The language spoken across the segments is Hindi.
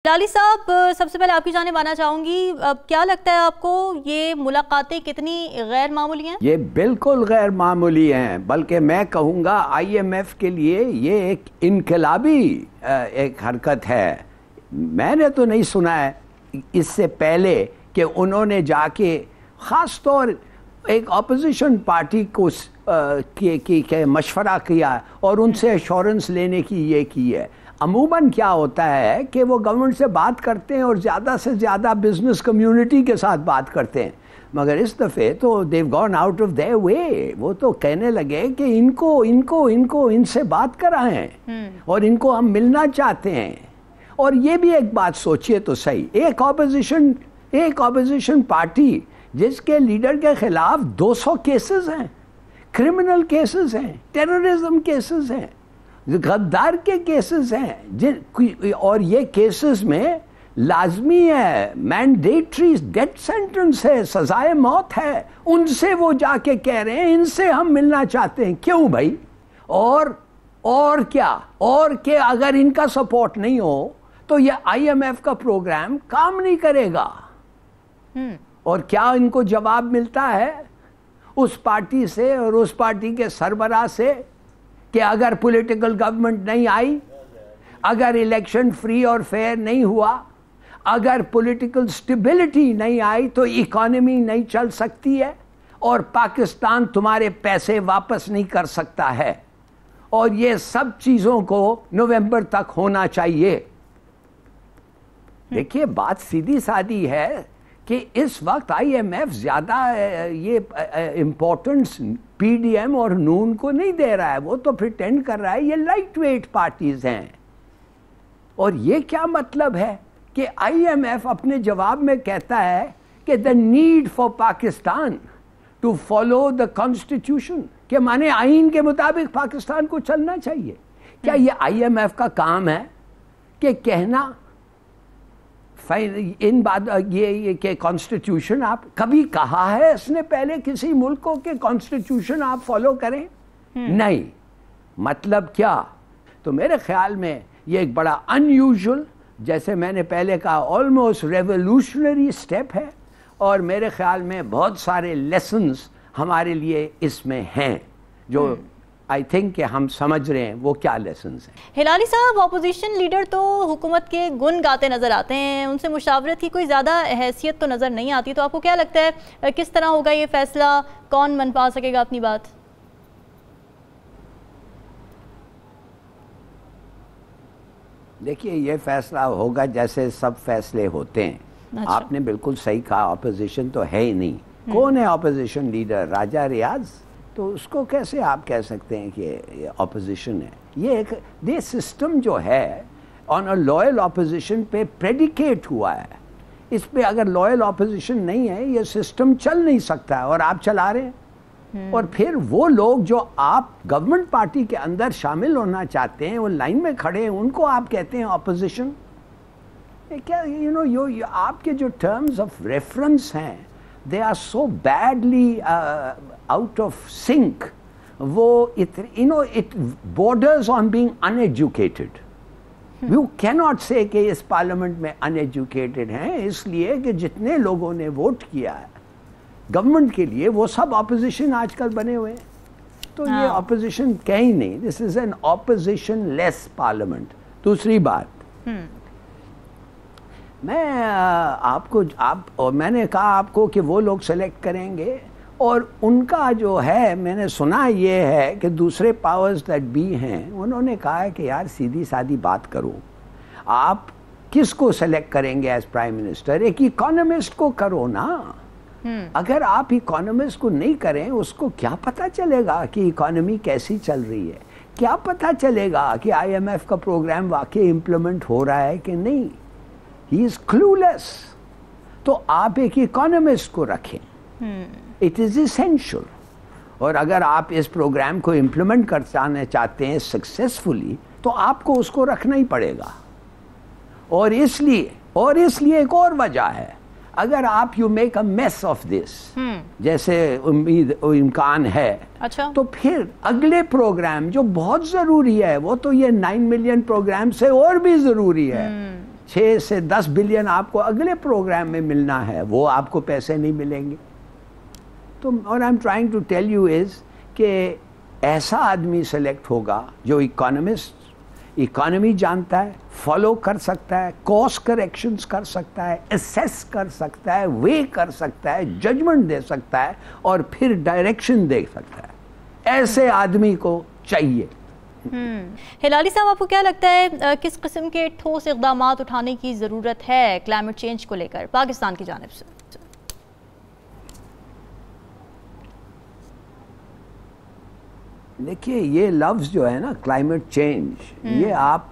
लाली साहब, सबसे पहले आपकी जाने मानना चाहूंगी, क्या लगता है आपको ये मुलाकातें कितनी गैर मामूली हैं? ये बिल्कुल गैर मामूली हैं, बल्कि मैं कहूँगा आईएमएफ के लिए ये एक इनकलाबी एक हरकत है। मैंने तो नहीं सुना है इससे पहले कि उन्होंने जाके ख़ास तौर एक अपोजिशन पार्टी को के मशवरा किया और उनसे एश्योरेंस लेने की ये की है। अमूमन क्या होता है कि वो गवर्नमेंट से बात करते हैं और ज़्यादा से ज़्यादा बिजनेस कम्युनिटी के साथ बात करते हैं, मगर इस दफ़े तो they've gone out of their way. वो तो कहने लगे कि इनको इनसे बात कराएं और इनको हम मिलना चाहते हैं। और ये भी एक बात सोचिए तो सही, एक ऑपोजिशन पार्टी जिसके लीडर के खिलाफ 200 केसेस हैं, क्रिमिनल केसेस हैं, टेररिज्म केसेस हैं, गद्दार के केसेस हैं, और ये केसेस में लाजमी है, मैंडेटरी डेथ सेंटेंस है, सजाए मौत है, उनसे वो जाके कह रहे हैं इनसे हम मिलना चाहते हैं। क्यों भाई? और क्या? और कि अगर इनका सपोर्ट नहीं हो तो ये आईएमएफ का प्रोग्राम काम नहीं करेगा। और क्या इनको जवाब मिलता है उस पार्टी से और उस पार्टी के सरबराह से कि अगर पॉलिटिकल गवर्नमेंट नहीं आई, अगर इलेक्शन फ्री और फेयर नहीं हुआ, अगर पॉलिटिकल स्टेबिलिटी नहीं आई तो इकोनॉमी नहीं चल सकती है और पाकिस्तान तुम्हारे पैसे वापस नहीं कर सकता है। और ये सब चीज़ों को नवंबर तक होना चाहिए। देखिए, बात सीधी सादी है कि इस वक्त आईएमएफ ज़्यादा ये इम्पोर्टेंस पीडीएम और नून को नहीं दे रहा है। वो तो प्रिटेंड कर रहा है ये लाइट वेट पार्टीज हैं। और ये क्या मतलब है कि आईएमएफ अपने जवाब में कहता है कि the need for Pakistan to follow the constitution, के माने आईन के मुताबिक पाकिस्तान को चलना चाहिए। क्या ये आईएमएफ का काम है कि कहना इन बात ये कि कॉन्स्टिट्यूशन आप कभी कहा है इसने पहले किसी मुल्क को कि कॉन्स्टिट्यूशन आप फॉलो करें? नहीं। मतलब क्या? तो मेरे ख्याल में ये एक बड़ा अनयूजुअल, जैसे मैंने पहले कहा, ऑलमोस्ट रेवोल्यूशनरी स्टेप है। और मेरे ख्याल में बहुत सारे लेसन्स हमारे लिए इसमें हैं जो आई थिंक कि हम समझ रहे हैं वो क्या लेसन्स हैं। हिलाली साहब, ऑपोजिशन लीडर तो हुकूमत के गुण गाते नजर आते हैं, उनसे मुशावरत की कोई ज़्यादा हैसियत तो नज़र नहीं आती। तो आपको क्या लगता है किस तरह होगा ये फैसला? कौन मन पा सकेगा अपनी बात? देखिए, ये फैसला होगा जैसे सब फैसले होते हैं। अच्छा। आपने बिल्कुल सही कहा, ऑपोजिशन तो है ही नहीं। कौन है ऑपोजिशन लीडर? राजा रियाज। तो उसको कैसे आप कह सकते हैं कि ये ऑपोजिशन है? ये सिस्टम जो है ऑन अ लॉयल ऑपोजिशन पे प्रेडिकेट हुआ है। इस पे अगर लॉयल ऑपोजिशन नहीं है ये सिस्टम चल नहीं सकता है, और आप चला रहे हैं। और फिर वो लोग जो आप गवर्नमेंट पार्टी के अंदर शामिल होना चाहते हैं, वो लाइन में खड़े हैं, उनको आप कहते हैं ऑपोजिशन। क्या आपके जो टर्म्स ऑफ रेफरेंस हैं they are so badly out of sync. It borders on being uneducated. You cannot say कि इस पार्लियामेंट में uneducated हैं, इसलिए कि जितने लोगों ने वोट किया है गवर्नमेंट के लिए वो सब ऑपोजिशन आजकल बने हुए हैं। तो ये ऑपोजिशन कहीं नहीं, this is an opposition less parliament. दूसरी बात, मैंने कहा आपको कि वो लोग सेलेक्ट करेंगे, और उनका जो है, मैंने सुना ये है कि दूसरे पावर्स दैट बी हैं, उन्होंने कहा है कि यार सीधी सादी बात करो, आप किसको सेलेक्ट करेंगे एज प्राइम मिनिस्टर? एक इकोनॉमिस्ट को करो ना। अगर आप इकोनॉमिस्ट को नहीं करें, उसको क्या पता चलेगा कि इकोनॉमी कैसी चल रही है? क्या पता चलेगा कि आईएमएफ का प्रोग्राम वाकई इम्प्लीमेंट हो रहा है कि नहीं? He is clueless. तो आप एक इकोनॉमिस्ट को रखें, इट इज इसेंशियल। और अगर आप इस प्रोग्राम को इम्प्लीमेंट करना चाहते हैं सक्सेसफुली, तो आपको उसको रखना ही पड़ेगा। और इसलिए एक और वजह है, अगर आप you make a mess of this, जैसे इम्कान है, अच्छा, तो फिर अगले प्रोग्राम जो बहुत जरूरी है, वो तो ये 9 मिलियन प्रोग्राम से और भी जरूरी है, 6 से 10 बिलियन आपको अगले प्रोग्राम में मिलना है, वो आपको पैसे नहीं मिलेंगे। तो और I am trying to tell you is कि ऐसा आदमी सेलेक्ट होगा जो इकोनॉमी जानता है, फॉलो कर सकता है, कोर्स करेक्शंस कर सकता है, असेस कर सकता है, वे कर सकता है, जजमेंट दे सकता है और फिर डायरेक्शन दे सकता है। ऐसे आदमी को चाहिए। हिलाली साहब, आपको क्या लगता है किस किस्म के ठोस इक़दाम उठाने की ज़रूरत है क्लाइमेट चेंज को लेकर पाकिस्तान की जानिब से? देखिए, ये लफ्ज़ जो है ना क्लाइमेट चेंज, ये आप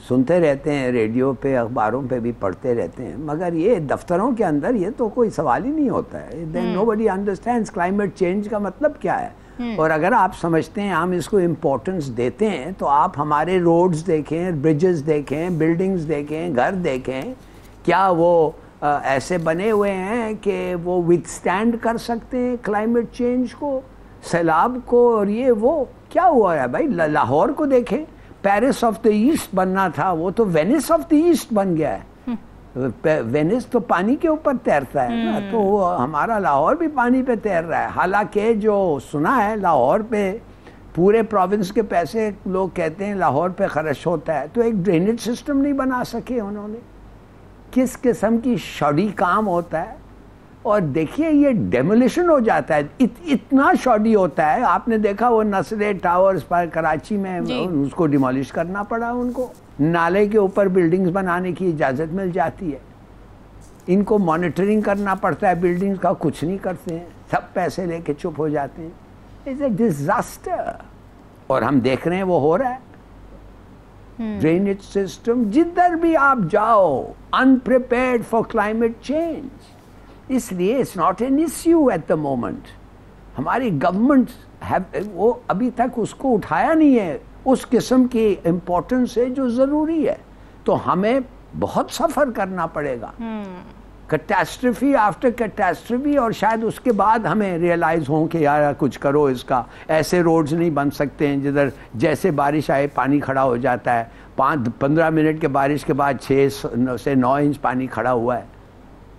सुनते रहते हैं रेडियो पे, अखबारों पे भी पढ़ते रहते हैं, मगर ये दफ्तरों के अंदर ये तो कोई सवाल ही नहीं होता है। नोबडी अंडरस्टैंड्स क्लाइमेट चेंज का मतलब क्या है। और अगर आप समझते हैं, हम इसको इम्पोर्टेंस देते हैं, तो आप हमारे रोड्स देखें, ब्रिजेस देखें, बिल्डिंग्स देखें, घर देखें, क्या वो ऐसे बने हुए हैं कि वो विथस्टैंड कर सकते हैं क्लाइमेट चेंज को, सैलाब को? और ये वो क्या हुआ है भाई, लाहौर को देखें, पेरिस ऑफ द ईस्ट बनना था, वो तो वेनिस ऑफ द ईस्ट बन गया है। वेनिस तो पानी के ऊपर तैरता है ना, तो हमारा लाहौर भी पानी पे तैर रहा है। हालांकि जो सुना है, लाहौर पे पूरे प्रोविंस के पैसे लोग कहते हैं लाहौर पे खर्च होता है, तो एक ड्रेनेज सिस्टम नहीं बना सके उन्होंने। किस किस्म की शॉडी काम होता है। और देखिए, ये डेमोलिशन हो जाता है, इतना शॉडी होता है। आपने देखा वो नसरे टावर्स पर कराची में, उसको डिमोलिश करना पड़ा उनको। नाले के ऊपर बिल्डिंग्स बनाने की इजाज़त मिल जाती है, इनको मॉनिटरिंग करना पड़ता है बिल्डिंग्स का, कुछ नहीं करते हैं, सब पैसे लेके चुप हो जाते हैं। It's a disaster. और हम देख रहे हैं वो हो रहा है। ड्रेनेज सिस्टम जिधर भी आप जाओ, अनप्रिपेयर्ड फॉर क्लाइमेट चेंज। इसलिए it's not an issue at the moment. हमारी गवर्नमेंट वो अभी तक उसको उठाया नहीं है, उस किस्म की इम्पोर्टेंस है जो ज़रूरी है। तो हमें बहुत सफ़र करना पड़ेगा, कैटास्ट्रफी आफ्टर कैटास्ट्रफी, और शायद उसके बाद हमें रियलाइज़ हो कि यार कुछ करो इसका। ऐसे रोड्स नहीं बन सकते हैं जिधर जैसे बारिश आए पानी खड़ा हो जाता है, 5-15 मिनट के बारिश के बाद 6 से 9 इंच पानी खड़ा हुआ है।